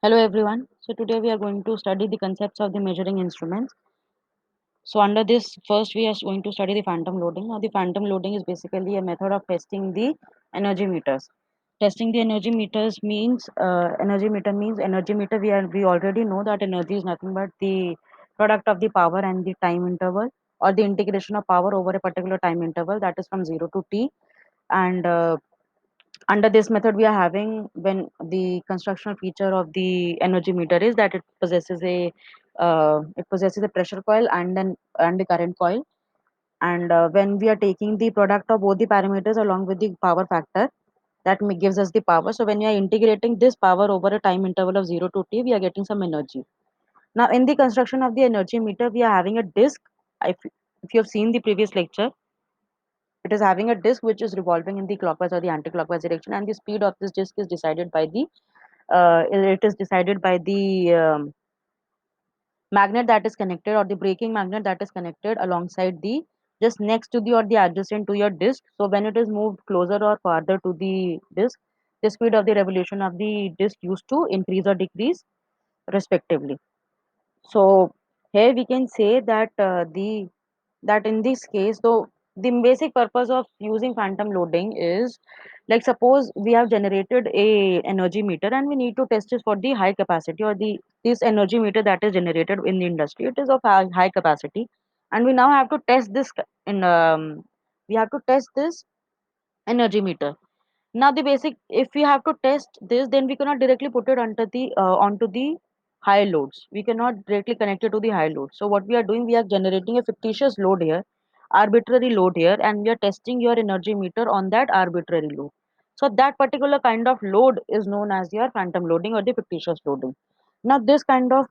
Hello everyone. So today we are going to study the concepts of the measuring instruments. So under this, first we are going to study the phantom loading. Now the phantom loading is basically a method of testing the energy meters. Testing the energy meters means energy meter. We already know that energy is nothing but the product of the power and the time interval, or the integration of power over a particular time interval, that is from 0 to t. And under this method we are having, when the constructional feature of the energy meter is that it possesses a pressure coil and the current coil. And when we are taking the product of both the parameters along with the power factor, that gives us the power. So when we are integrating this power over a time interval of 0 to t, we are getting some energy. Now in the construction of the energy meter, we are having a disk. If you have seen the previous lecture, it is having a disk which is revolving in the clockwise or the anti-clockwise direction, and the speed of this disk is decided by the magnet that is connected, or the braking magnet that is connected alongside the, just next to the or the adjacent to your disk. So when it is moved closer or farther to the disk, the speed of the revolution of the disk used to increase or decrease respectively. So here we can say that the that in this case, though, the basic purpose of using phantom loading is, like, suppose we have generated a energy meter and we need to test it for the high capacity, or the this energy meter that is generated in the industry, it is of high capacity, and we now have to test this in we have to test this energy meter. Now the basic, if we have to test this, then we cannot directly put it onto the high loads. We cannot directly connect it to the high load. So what we are doing, we are generating a fictitious load here, arbitrary load here, and we are testing your energy meter on that arbitrary load. So that particular kind of load is known as your phantom loading or the fictitious loading. Now this kind of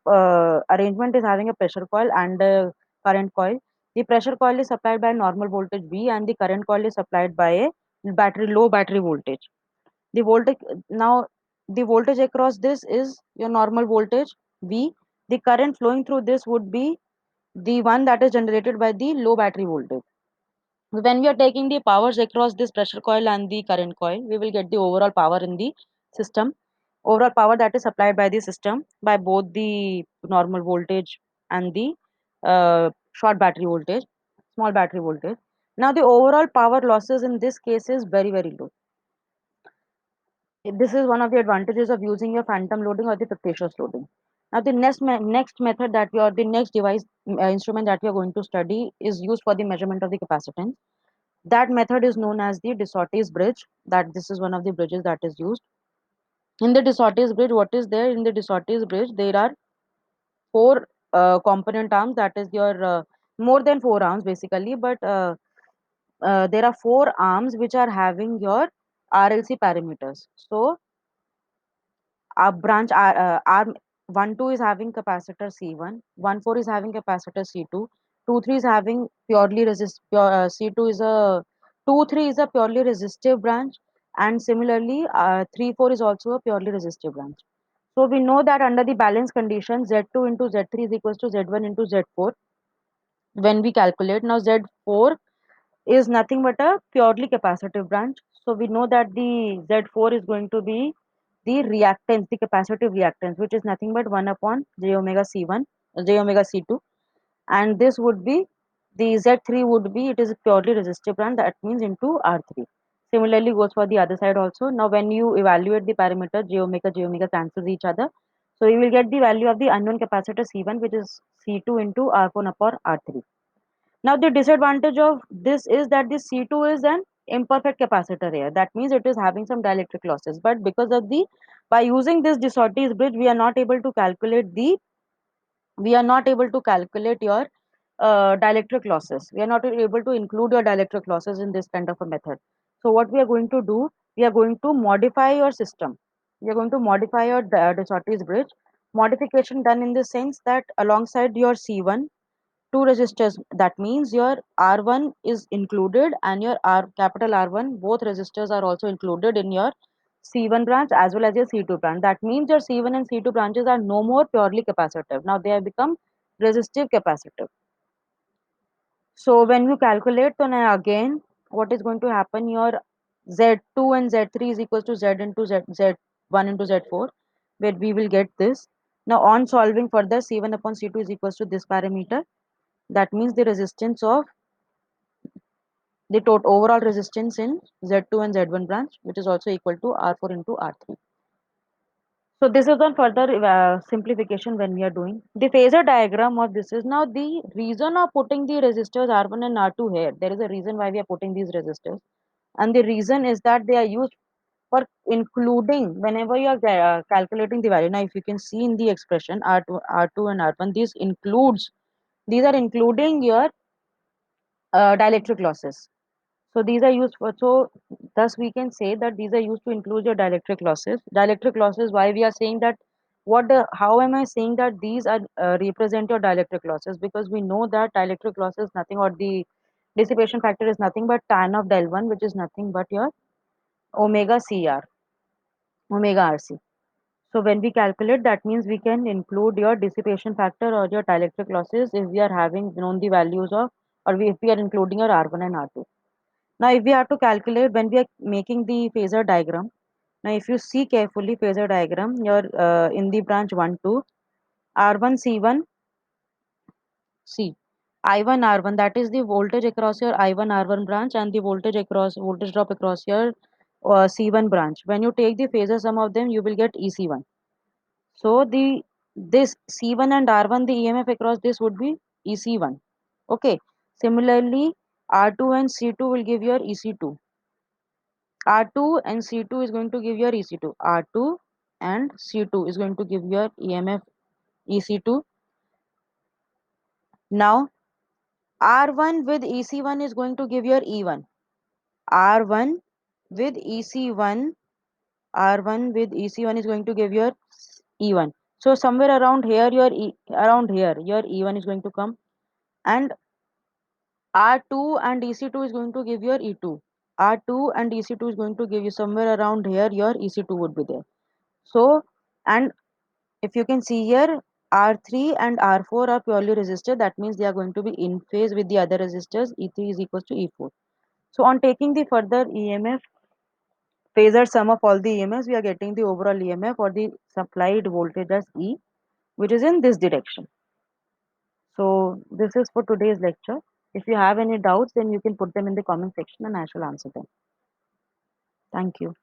arrangement is having a pressure coil and a current coil. The pressure coil is supplied by normal voltage V, and the current coil is supplied by a low battery voltage. The voltage, now the voltage across this is your normal voltage V. The current flowing through this would be the one that is generated by the low battery voltage. When we are taking the powers across this pressure coil and the current coil, we will get the overall power in the system. Overall power that is supplied by the system by both the normal voltage and the short battery voltage, small battery voltage. Now the overall power losses in this case is very low. This is one of the advantages of using your phantom loading or the fictitious loading. Now, the next method that we, or the next device, instrument that we are going to study, is used for the measurement of the capacitance. That method is known as the de Sauty's bridge. That this is one of the bridges that is used. In the de Sauty's bridge, what is there in the de Sauty's bridge? There are four component arms. That is your more than four arms basically, but there are four arms which are having your RLC parameters. So our branch arm 1 2 is having capacitor C1, 1 4 is having capacitor C2, 2 3 is having purely C2 is a 2 3 is a purely resistive branch, and similarly 3 4 is also a purely resistive branch. So we know that under the balance condition, Z2 into Z3 is equals to Z1 into Z4. When we calculate, now Z4 is nothing but a purely capacitive branch. So we know that the Z4 is going to be the reactance, the capacitive reactance, which is nothing but 1 upon j omega C1, j omega C2. And this would be, the Z3 would be, it is a purely resistive branch, that means into R3. Similarly goes for the other side also. Now when you evaluate the parameter j omega cancels each other. So you will get the value of the unknown capacitor C1, which is C2 into R4 upon R3. Now the disadvantage of this is that the C2 is an imperfect capacitor here. That means it is having some dielectric losses. But because of the, by using this de Sauty's bridge, we are not able to calculate your dielectric losses. We are not able to include your dielectric losses in this kind of a method. So what we are going to do, we are going to modify your system. We are going to modify your de Sauty's bridge. Modification done in the sense that alongside your C1, two resistors, that means your R1 is included and your R1, both resistors are also included in your C1 branch as well as your C2 branch. That means your C1 and C2 branches are no more purely capacitive. Now they have become resistive capacitive. So when you calculate, so now again, what is going to happen? Your Z2 and Z3 is equals to Z into Z1 into Z4. where we will get this. Now on solving further, C1 upon C2 is equals to this parameter. That means the resistance of the total overall resistance in Z2 and Z1 branch, which is also equal to R4 into R3. So this is on further simplification when we are doing. The phasor diagram of this is now the reason of putting the resistors R1 and R2 here. There is a reason why we are putting these resistors. And the reason is that they are used for including whenever you are calculating the value. Now if you can see in the expression R2 and R1, these are including your dielectric losses. So these are used for, so thus we can say that these are used to include your dielectric losses. Dielectric losses, why we are saying that, how am I saying that these are represent your dielectric losses? Because we know that dielectric loss is nothing, or the dissipation factor is nothing but tan of del 1, which is nothing but your omega CR, omega RC. So when we calculate, that means we can include your dissipation factor or your dielectric losses if we are having known the values of, if we are including your R1 and R2. Now, if we have to calculate when we are making the phasor diagram, now if you see carefully phasor diagram, your in the branch 1, 2, R1, C1, C, I1, R1, that is the voltage across your I1, R1 branch, and the voltage drop across your C1 branch. When you take the phasor sum of them, you will get EC1. So this C1 and R1, the EMF across this would be EC1. Okay. Similarly, R2 and C2 will give your EC2. R2 and C2 is going to give your EC2. R2 and C2 is going to give your EMF EC2. Now R1 with EC1 is going to give your E1. R1 with EC1, R1 with EC1 is going to give your E1. So somewhere around here, your E1 is going to come, and R2 and EC2 is going to give your E2. R2 and EC2 is going to give you somewhere around here, your EC2 would be there. So, and if you can see here, R3 and R4 are purely resistor. That means they are going to be in phase with the other resistors. E3 is equals to E4. So on taking the further EMF phasor sum of all the EMFs, we are getting the overall EMF or the supplied voltage as E, which is in this direction. So this is for today's lecture. If you have any doubts, then you can put them in the comment section and I shall answer them. Thank you.